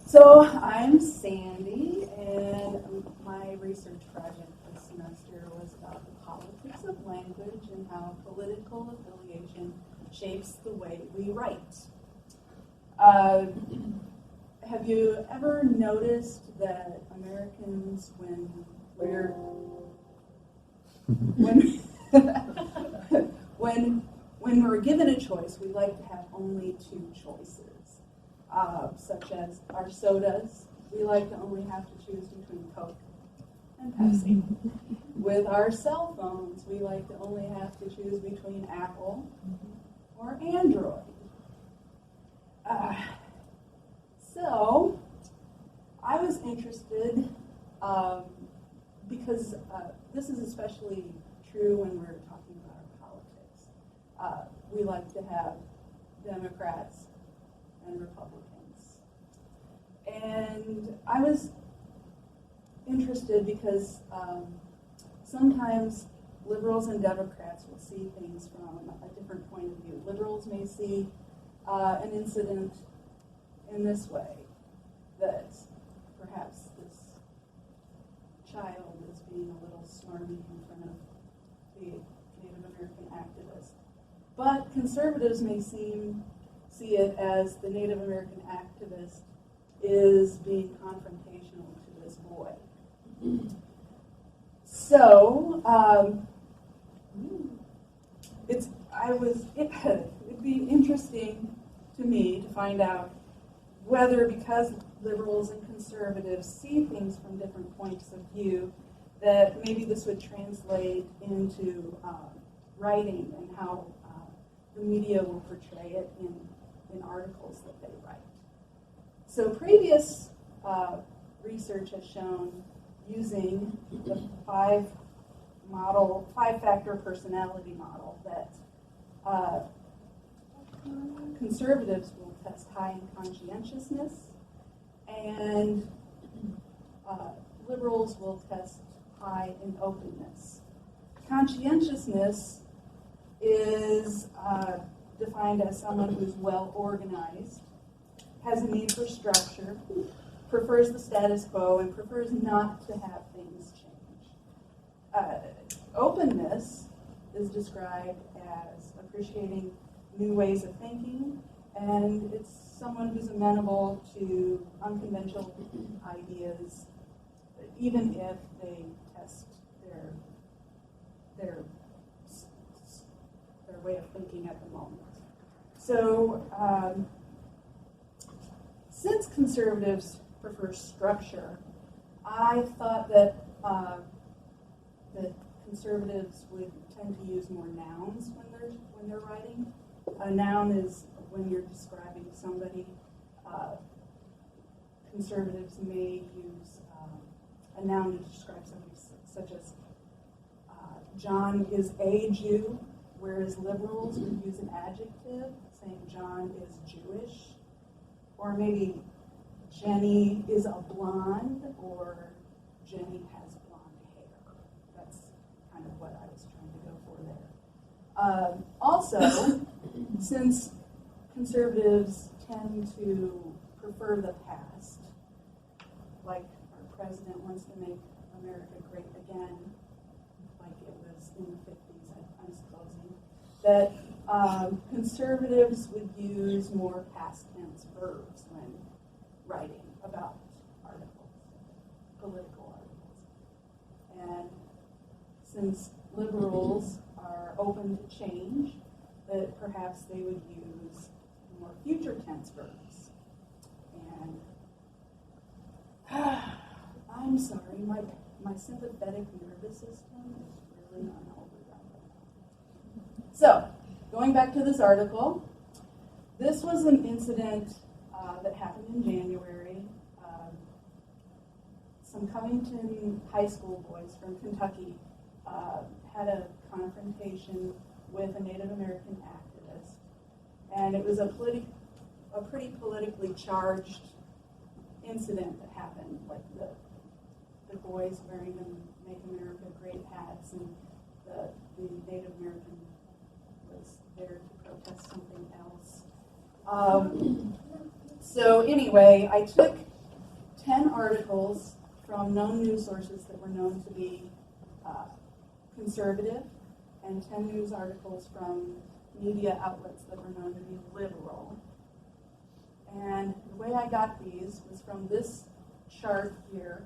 So I'm Sandy, and my research project this semester was about the politics of language and how political affiliation shapes the way we write. Have you ever noticed that Americans, when we're given a choice, we like to have only two choices, such as our sodas. We like to only have to choose between Coke and Pepsi. With our cell phones, we like to only have to choose between Apple or Android. So I was interested because this is especially true when we're talking about our politics. We like to have Democrats and Republicans. And I was interested because sometimes liberals and Democrats will see things from a different point of view. Liberals may see an incident in this way, that perhaps this child is being a little smarmy in front of the Native American activist. But conservatives may see it as the Native American activist is being confrontational to this boy. So, it'd be interesting to me to find out whether, because liberals and conservatives see things from different points of view, that maybe this would translate into writing and how the media will portray it in articles that they write. So previous research has shown, using the five-factor personality model, that conservatives will test high in conscientiousness, and liberals will test high in openness. Conscientiousness is defined as someone who's well organized, has a need for structure, prefers the status quo, and prefers not to have things change. Openness is described as appreciating new ways of thinking, and it's someone who's amenable to unconventional ideas, even if they test their way of thinking at the moment. So, since conservatives prefer structure, I thought that conservatives would tend to use more nouns when they're writing. A noun is when you're describing somebody. Conservatives may use a noun to describe somebody, such as John is a Jew, whereas liberals would use an adjective, saying John is Jewish, or maybe Jenny is a blonde, or Jenny has blonde hair. That's kind of what I was trying to go for there. Also, since conservatives tend to prefer the past, like our president wants to make America great again, like it was in the 50s, I'm supposing, that conservatives would use more past tense verbs when writing about articles, political articles. And since liberals are open to change, that perhaps they would use more future tense verbs. And I'm sorry, my sympathetic nervous system is really on overdrive right now. So, going back to this article, this was an incident that happened in January. Some Covington high school boys from Kentucky had a confrontation with a Native American activist, and it was a pretty politically charged incident that happened, like the boys wearing the Make America Great hats, and the Native American was there to protest something else. So anyway, I took 10 articles from known news sources that were known to be conservative, and 10 news articles from media outlets that were known to be liberal. And the way I got these was from this chart here.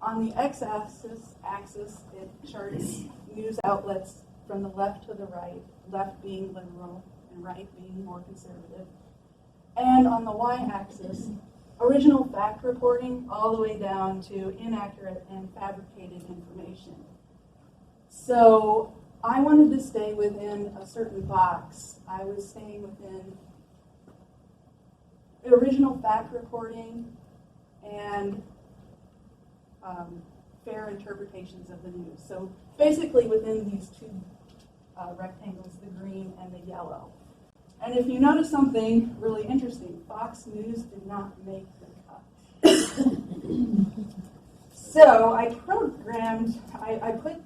On the x-axis, it charts news outlets from the left to the right, left being liberal and right being more conservative. And on the y-axis, original fact reporting all the way down to inaccurate and fabricated information. So I wanted to stay within a certain box. I was staying within original fact reporting and fair interpretations of the news. So basically within these two rectangles, the green and the yellow. And if you notice something really interesting, Fox News did not make the cut. So I programmed, I put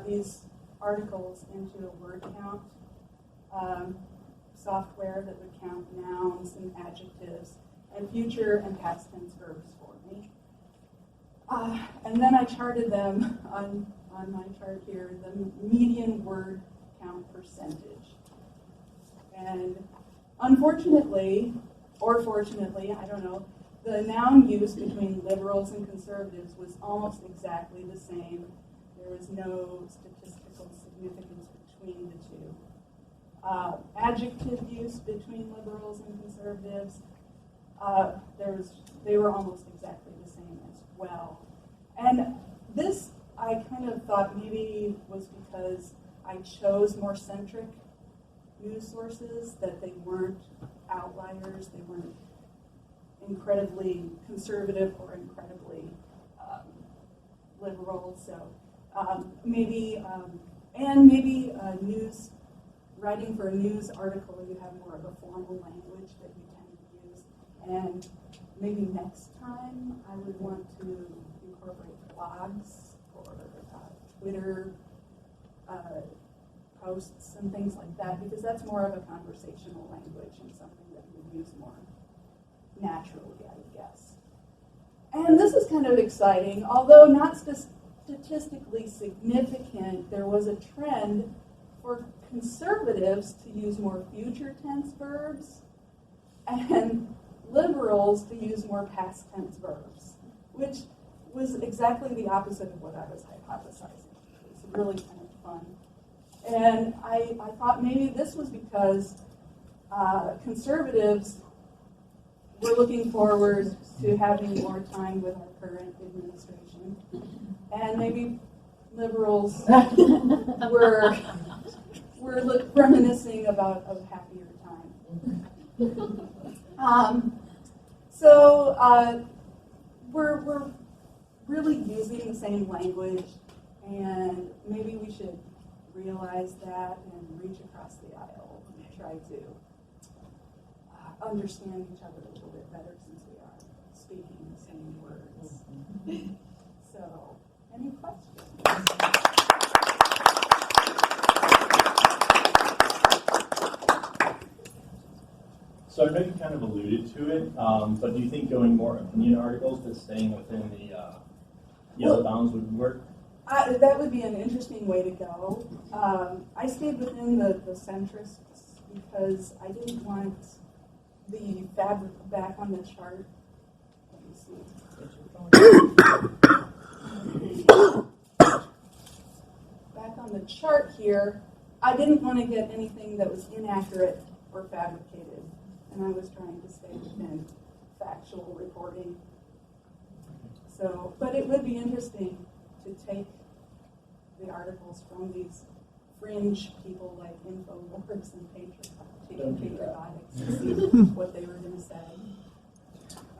these articles into a word count software that would count nouns and adjectives and future and past tense verbs for me. And then I charted them on my chart here, the median word count percentage. And unfortunately, or fortunately, I don't know, the noun use between liberals and conservatives was almost exactly the same. There was no statistical significance between the two. Adjective use between liberals and conservatives, they were almost exactly the same as well. And this, I kind of thought maybe was because I chose more centric news sources, that they weren't outliers, they weren't incredibly conservative or incredibly liberal. So maybe news, writing for a news article, you have more of a formal language that you tend to use. And maybe next time I would want to incorporate blogs or Twitter posts and things like that, because that's more of a conversational language and something that you would use more naturally, I would guess. And this is kind of exciting. Although not statistically significant, there was a trend for conservatives to use more future tense verbs and liberals to use more past tense verbs, which was exactly the opposite of what I was hypothesizing. It was really kind of fun. And I thought maybe this was because conservatives were looking forward to having more time with our current administration, and maybe liberals were reminiscing about a happier time. So we're really using the same language, and maybe we should realize that and reach across the aisle and try to understand each other a little bit better, since we are speaking the same words. So, any questions? So I know you kind of alluded to it, but do you think going more opinion articles but staying within the yellow bounds would work? That would be an interesting way to go. I stayed within the centrists because I didn't want the fabric back on the chart. Let me see. Back on the chart here, I didn't want to get anything that was inaccurate or fabricated, and I was trying to stay within factual reporting. So, but it would be interesting to take the articles from these fringe people like InfoWars and Patriotics to see what they were going to say.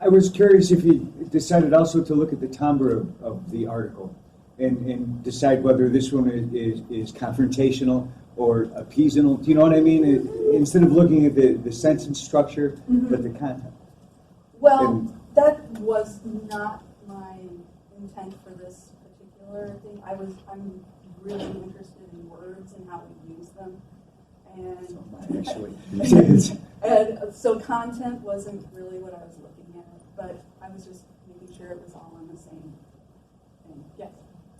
I was curious if you decided also to look at the timbre of the article and decide whether this one is confrontational or appeasant. Do you know what I mean? Instead of looking at the sentence structure, but the content. Well, that was not my intent for this particular thing. I'm really interested in words and how we use them. And, and so content wasn't really what I was looking at, but I was just making sure it same thing. Yes.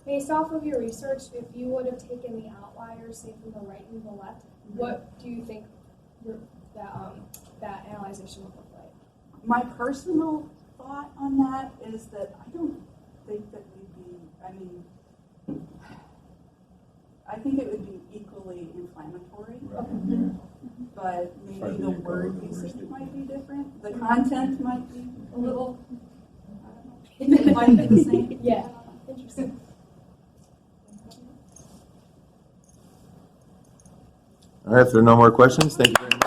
Based off of your research, if you would have taken the outliers, say from the right and the left, what do you think that analyzation would look like? My personal thought on that is that I don't think that we'd be, I think it would be equally inflammatory, but maybe the word usage might be different. The content might be a little, I don't know, it might be the same. Yeah, interesting. All right, if there are no more questions, thank you very much.